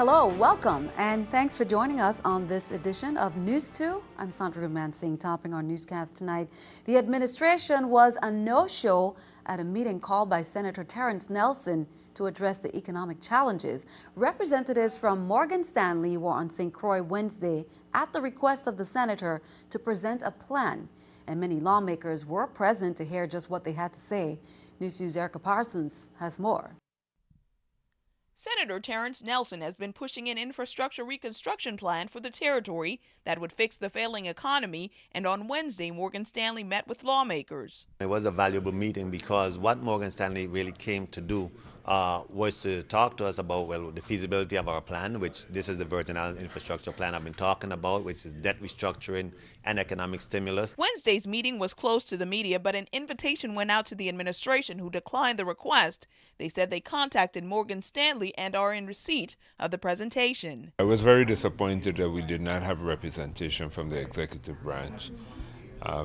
Hello, welcome, and thanks for joining us on this edition of News 2. I'm Sandra Mansing, topping our newscast tonight. The administration was a no-show at a meeting called by Senator Terrence Nelson to address the economic challenges. Representatives from Morgan Stanley were on St. Croix Wednesday at the request of the senator to present a plan, and many lawmakers were present to hear just what they had to say. News 2's Erica Parsons has more. Senator Terrence Nelson has been pushing an infrastructure reconstruction plan for the territory that would fix the failing economy, and on Wednesday, Morgan Stanley met with lawmakers. It was a valuable meeting because what Morgan Stanley really came to do was to talk to us about, well, the feasibility of our plan, which this is the Virgin Island infrastructure plan I've been talking about, which is debt restructuring and economic stimulus. Wednesday's meeting was closed to the media, but an invitation went out to the administration, who declined the request. They said they contacted Morgan Stanley and are in receipt of the presentation. I was very disappointed that we did not have representation from the executive branch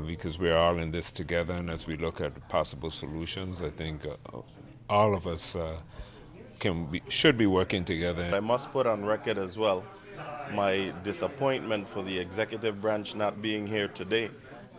because we're all in this together, and as we look at possible solutions, I think all of us should be working together. I must put on record as well my disappointment for the executive branch not being here today,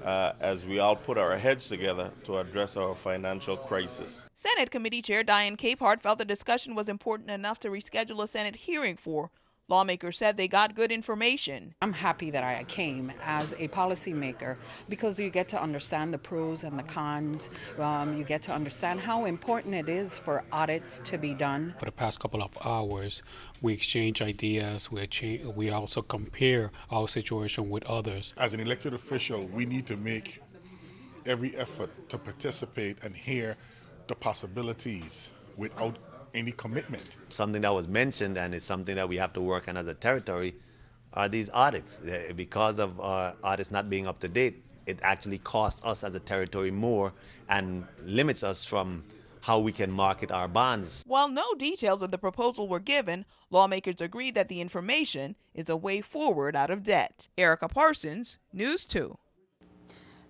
as we all put our heads together to address our financial crisis. Senate Committee Chair Diane Capehart felt the discussion was important enough to reschedule a Senate hearing for. Lawmakers said they got good information. I'm happy that I came as a policymaker because you get to understand the pros and the cons. You get to understand how important it is for audits to be done. For the past couple of hours, we exchange ideas. We also compare our situation with others. As an elected official, we need to make every effort to participate and hear the possibilities without any commitment. Something that was mentioned, and it's something that we have to work on as a territory, are these audits. Because of audits not being up to date, it actually costs us as a territory more and limits us from how we can market our bonds. While no details of the proposal were given, lawmakers agreed that the information is a way forward out of debt. Erica Parsons, News 2.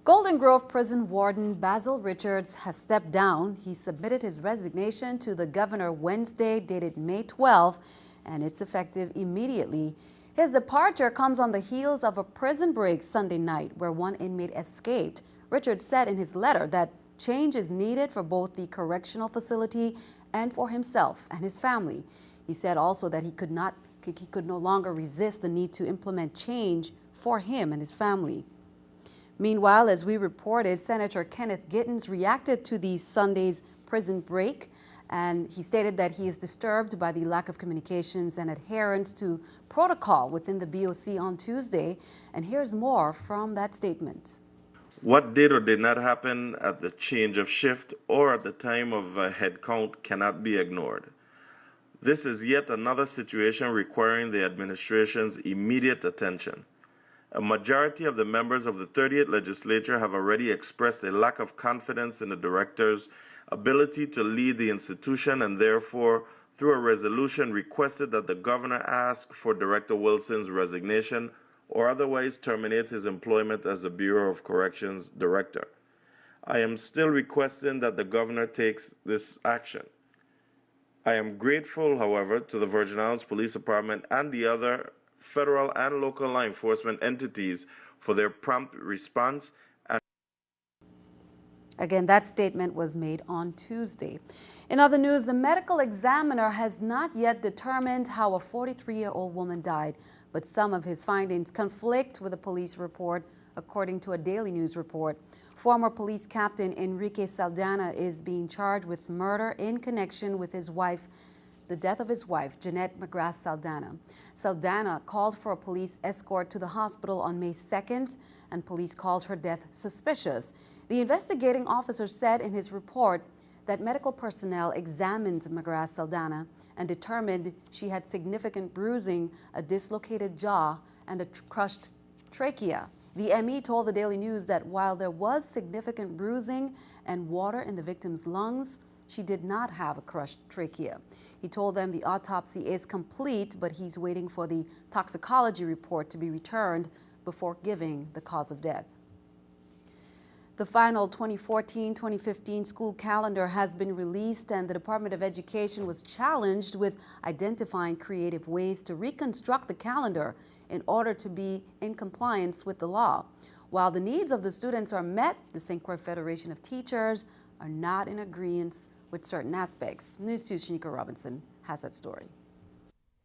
Golden Grove Prison Warden Basil Richards has stepped down. He submitted his resignation to the governor Wednesday, dated May 12, and it's effective immediately. His departure comes on the heels of a prison break Sunday night where one inmate escaped. Richards said in his letter that change is needed for both the correctional facility and for himself and his family. He said also that he could no longer resist the need to implement change for him and his family. Meanwhile, as we reported, Senator Kenneth Gittens reacted to the Sunday's prison break, and he stated that he is disturbed by the lack of communications and adherence to protocol within the BOC on Tuesday. And here's more from that statement. What did or did not happen at the change of shift or at the time of head count cannot be ignored. This is yet another situation requiring the administration's immediate attention. A majority of the members of the 38th legislature have already expressed a lack of confidence in the director's ability to lead the institution, and therefore, through a resolution, requested that the governor ask for Director Wilson's resignation or otherwise terminate his employment as the Bureau of Corrections director. I am still requesting that the governor takes this action. I am grateful, however, to the Virgin Islands Police Department and the other federal and local law enforcement entities for their prompt response. Again, that statement was made on Tuesday. In other news, the medical examiner has not yet determined how a 43-year-old woman died, but some of his findings conflict with a police report, according to a Daily News report. Former police captain Enrique Saldana is being charged with murder in connection with the death of his wife, Jeanette McGrath Saldana. Saldana called for a police escort to the hospital on May 2nd, and police called her death suspicious. The investigating officer said in his report that medical personnel examined McGrath Saldana and determined she had significant bruising, a dislocated jaw, and a crushed trachea. The ME told the Daily News that while there was significant bruising and water in the victim's lungs, she did not have a crushed trachea. He told them the autopsy is complete, but he's waiting for the toxicology report to be returned before giving the cause of death. The final 2014-2015 school calendar has been released, and the Department of Education was challenged with identifying creative ways to reconstruct the calendar in order to be in compliance with the law. While the needs of the students are met, the St. Croix Federation of Teachers are not in agreement with certain aspects. News2's Shanika Robinson has that story.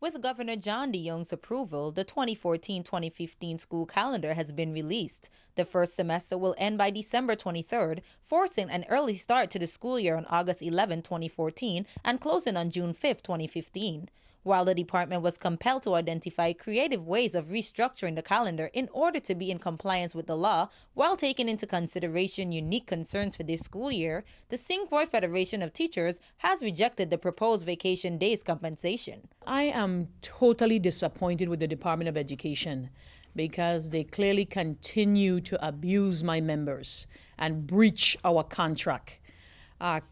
With Governor John DeYoung's approval, the 2014-2015 school calendar has been released. The first semester will end by December 23rd, forcing an early start to the school year on August 11, 2014, and closing on June 5, 2015. While the department was compelled to identify creative ways of restructuring the calendar in order to be in compliance with the law, while taking into consideration unique concerns for this school year, the St. Croix Federation of Teachers has rejected the proposed vacation days compensation. I am totally disappointed with the Department of Education because they clearly continue to abuse my members and breach our contract.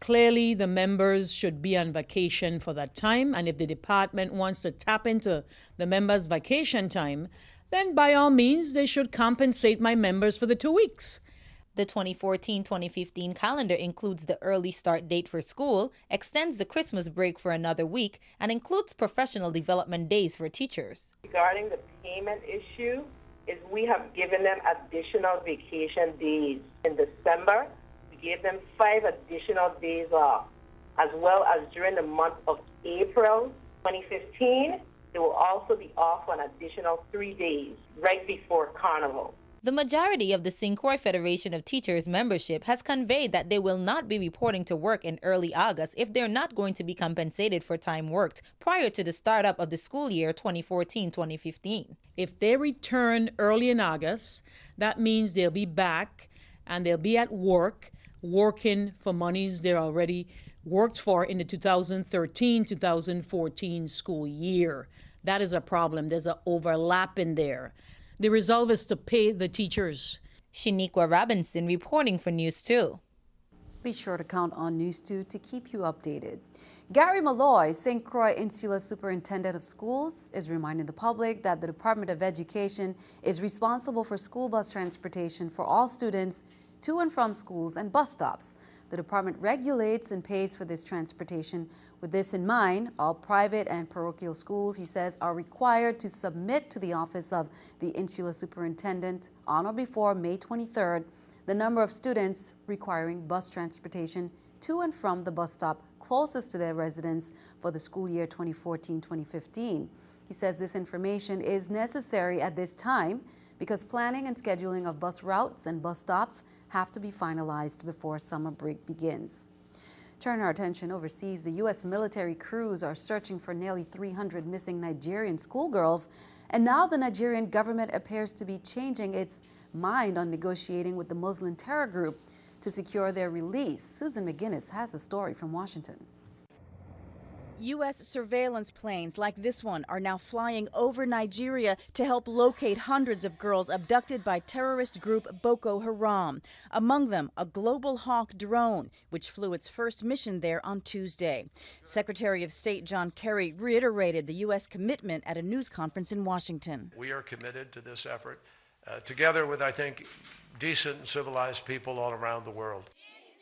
Clearly, the members should be on vacation for that time, and if the department wants to tap into the members' vacation time, then by all means, they should compensate my members for the 2 weeks. The 2014-2015 calendar includes the early start date for school, extends the Christmas break for another week, and includes professional development days for teachers. Regarding the payment issue, is we have given them additional vacation days. In December, gave them 5 additional days off, as well as during the month of April 2015, they will also be off an additional 3 days right before Carnival. The majority of the St. Croix Federation of Teachers membership has conveyed that they will not be reporting to work in early August if they're not going to be compensated for time worked prior to the startup of the school year 2014-2015. If they return early in August, that means they'll be back and they'll be at work, working for monies they're already worked for in the 2013-2014 school year. That is a problem. There's an overlap in there. The resolve is to pay the teachers. Shaniqua Robinson reporting for News 2. Be sure to count on News 2 to keep you updated. Gary Malloy, St. Croix Insula Superintendent of Schools, is reminding the public that the Department of Education is responsible for school bus transportation for all students to and from schools and bus stops. The department regulates and pays for this transportation. With this in mind, all private and parochial schools, he says, are required to submit to the Office of the Insula Superintendent on or before May 23rd the number of students requiring bus transportation to and from the bus stop closest to their residence for the school year 2014-2015. He says this information is necessary at this time because planning and scheduling of bus routes and bus stops have to be finalized before summer break begins. Turn our attention overseas. The U.S. military crews are searching for nearly 300 missing Nigerian schoolgirls, and now the Nigerian government appears to be changing its mind on negotiating with the Muslim terror group to secure their release. Susan McGinnis has a story from Washington. U.S. surveillance planes like this one are now flying over Nigeria to help locate hundreds of girls abducted by terrorist group Boko Haram. Among them, a Global Hawk drone, which flew its first mission there on Tuesday. Secretary of State John Kerry reiterated the U.S. commitment at a news conference in Washington. We are committed to this effort, together with, I think, decent and civilized people all around the world.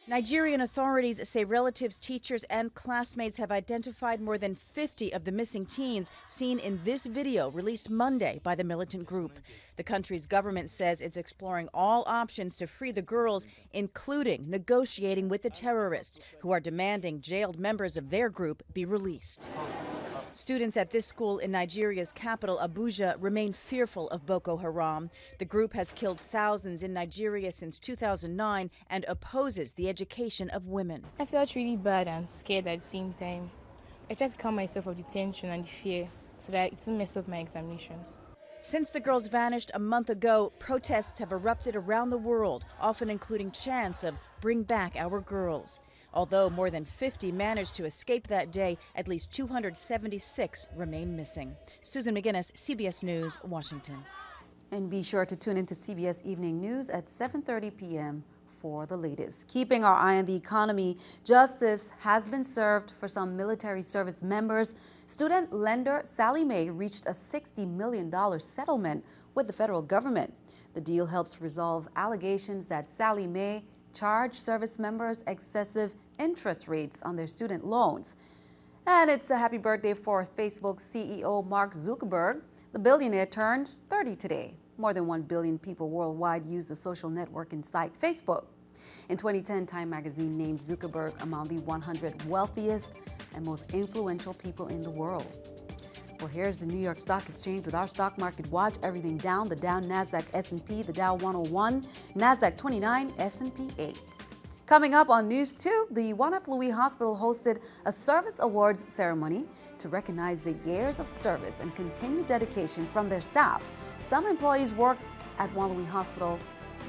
Nigerian authorities say relatives, teachers, and classmates have identified more than 50 of the missing teens seen in this video released Monday by the militant group. The country's government says it's exploring all options to free the girls, including negotiating with the terrorists, who are demanding jailed members of their group be released. Students at this school in Nigeria's capital, Abuja, remain fearful of Boko Haram. The group has killed thousands in Nigeria since 2009 and opposes the education of women. I felt really bad and scared at the same time. I tried to calm myself of the tension and the fear so that it wouldn't mess up my examinations. Since the girls vanished a month ago, protests have erupted around the world, often including chants of "Bring back our girls." Although more than 50 managed to escape that day, at least 276 remain missing. Susan McGinnis, CBS News, Washington. And be sure to tune into CBS Evening News at 7:30 p.m. for the latest. Keeping our eye on the economy, justice has been served for some military service members. Student lender Sallie Mae reached a $60 million settlement with the federal government. The deal helps resolve allegations that Sallie Mae charged service members excessive interest rates on their student loans. And it's a happy birthday for Facebook CEO Mark Zuckerberg. The billionaire turns 30 today. More than 1 billion people worldwide use the social networking site Facebook. In 2010, Time magazine named Zuckerberg among the 100 wealthiest and most influential people in the world. Well, here's the New York Stock Exchange with our stock market watch. Everything down. The Dow, Nasdaq, S&P, the Dow 101, Nasdaq 29, S&P 8. Coming up on News 2, the 1F Louis Hospital hosted a service awards ceremony to recognize the years of service and continued dedication from their staff. Some employees worked at 1 Louis Hospital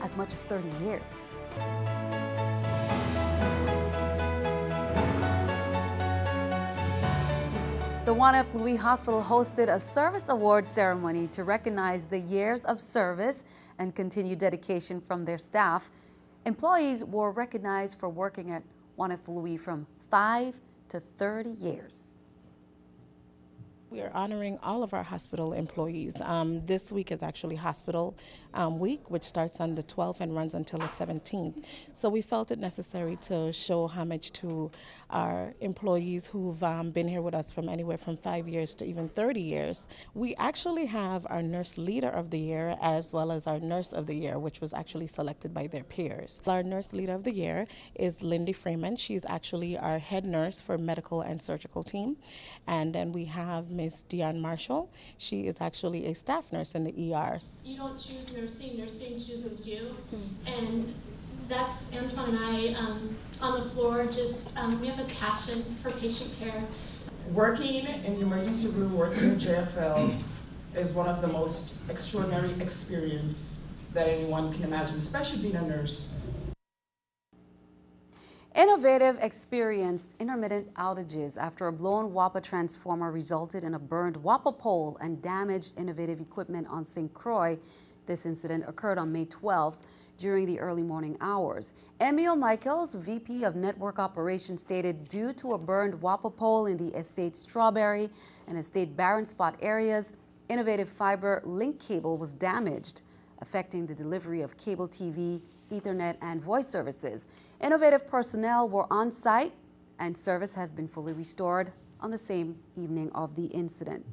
as much as 30 years. The 1F Louis Hospital hosted a service awards ceremony to recognize the years of service and continued dedication from their staff. Employees were recognized for working at 1F Louis from 5 to 30 years. We are honoring all of our hospital employees. This week is actually hospital week, which starts on the 12th and runs until the 17th. So we felt it necessary to show homage to our employees who've been here with us from anywhere from 5 years to even 30 years. We actually have our Nurse Leader of the Year as well as our Nurse of the Year, which was actually selected by their peers. Our Nurse Leader of the Year is Lindy Freeman. She's actually our head nurse for medical and surgical team. And then we have Ms. Dion Marshall. She is actually a staff nurse in the ER. You don't choose nursing, nursing chooses you. And that's Antoine and I on the floor, just we have a passion for patient care. Working in the emergency room, working in JFL is one of the most extraordinary experiences that anyone can imagine, especially being a nurse. Innovative experienced intermittent outages after a blown WAPA transformer resulted in a burned WAPA pole and damaged innovative equipment on St. Croix. This incident occurred on May 12th during the early morning hours. Emil Michaels, VP of Network Operations, stated due to a burned WAPA pole in the Estate Strawberry and Estate Barren Spot areas, innovative fiber link cable was damaged, affecting the delivery of cable TV, Ethernet, and voice services. Innovative personnel were on site and service has been fully restored on the same evening of the incident.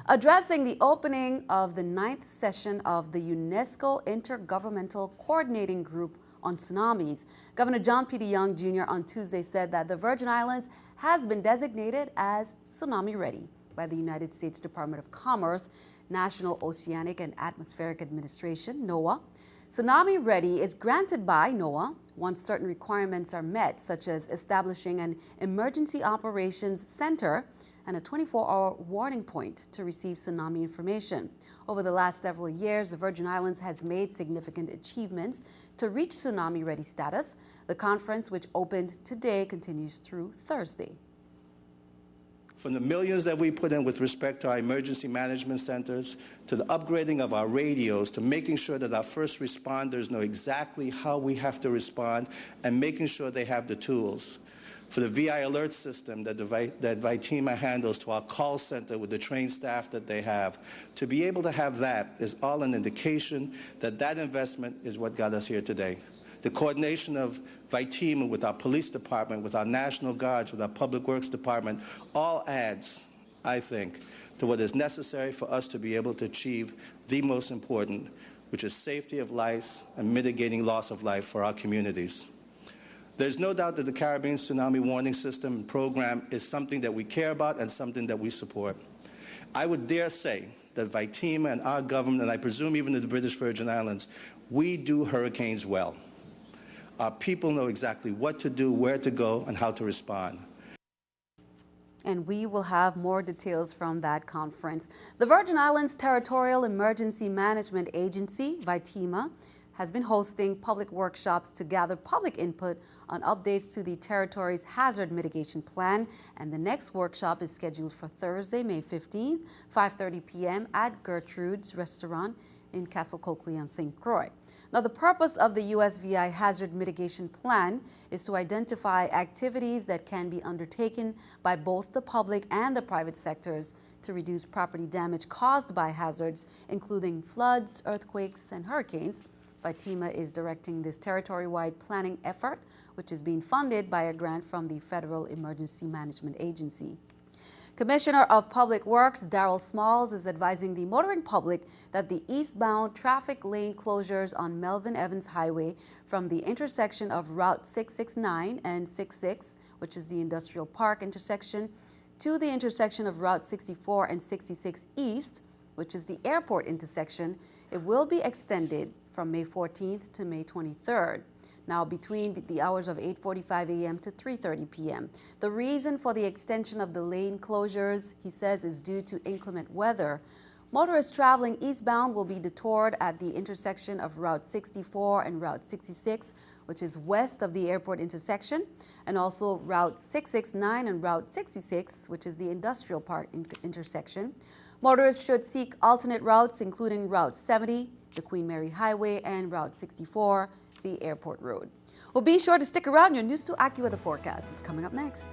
Addressing the opening of the 9th session of the UNESCO Intergovernmental Coordinating Group on Tsunamis, Governor John P. DeYoung Jr. on Tuesday said that the Virgin Islands has been designated as Tsunami Ready by the United States Department of Commerce, National Oceanic and Atmospheric Administration, NOAA. Tsunami Ready is granted by NOAA once certain requirements are met, such as establishing an emergency operations center and a 24-hour warning point to receive tsunami information. Over the last several years, the Virgin Islands has made significant achievements to reach Tsunami Ready status. The conference, which opened today, continues through Thursday. From the millions that we put in with respect to our emergency management centers, to the upgrading of our radios, to making sure that our first responders know exactly how we have to respond, and making sure they have the tools. For the VI alert system that Vitima handles, to our call center with the trained staff that they have, to be able to have that is all an indication that that investment is what got us here today. The coordination of Vitima with our police department, with our National Guards, with our Public Works Department, all adds, I think, to what is necessary for us to be able to achieve the most important, which is safety of life and mitigating loss of life for our communities. There's no doubt that the Caribbean Tsunami Warning System and program is something that we care about and something that we support. I would dare say that Vitima and our government, and I presume even the British Virgin Islands, we do hurricanes well. Our people know exactly what to do, where to go, and how to respond. And we will have more details from that conference. The Virgin Islands Territorial Emergency Management Agency, Vitima, has been hosting public workshops to gather public input on updates to the territory's hazard mitigation plan. And the next workshop is scheduled for Thursday, May 15th, 5:30 p.m. at Gertrude's Restaurant in Castle Coakley on St. Croix. Now, the purpose of the USVI Hazard Mitigation Plan is to identify activities that can be undertaken by both the public and the private sectors to reduce property damage caused by hazards, including floods, earthquakes, and hurricanes. FEMA is directing this territory-wide planning effort, which is being funded by a grant from the Federal Emergency Management Agency. Commissioner of Public Works Darrell Smalls is advising the motoring public that the eastbound traffic lane closures on Melvin Evans Highway from the intersection of Route 669 and 66, which is the Industrial Park intersection, to the intersection of Route 64 and 66 East, which is the airport intersection, it will be extended from May 14th to May 23rd. Now, between the hours of 8:45 a.m. to 3:30 p.m. The reason for the extension of the lane closures, he says, is due to inclement weather. Motorists traveling eastbound will be detoured at the intersection of Route 64 and Route 66, which is west of the airport intersection, and also Route 669 and Route 66, which is the Industrial Park intersection. Motorists should seek alternate routes, including Route 70, the Queen Mary Highway, and Route 64, the airport road. Well, be sure to stick around. Your News 2 AccuWeather forecast is coming up next.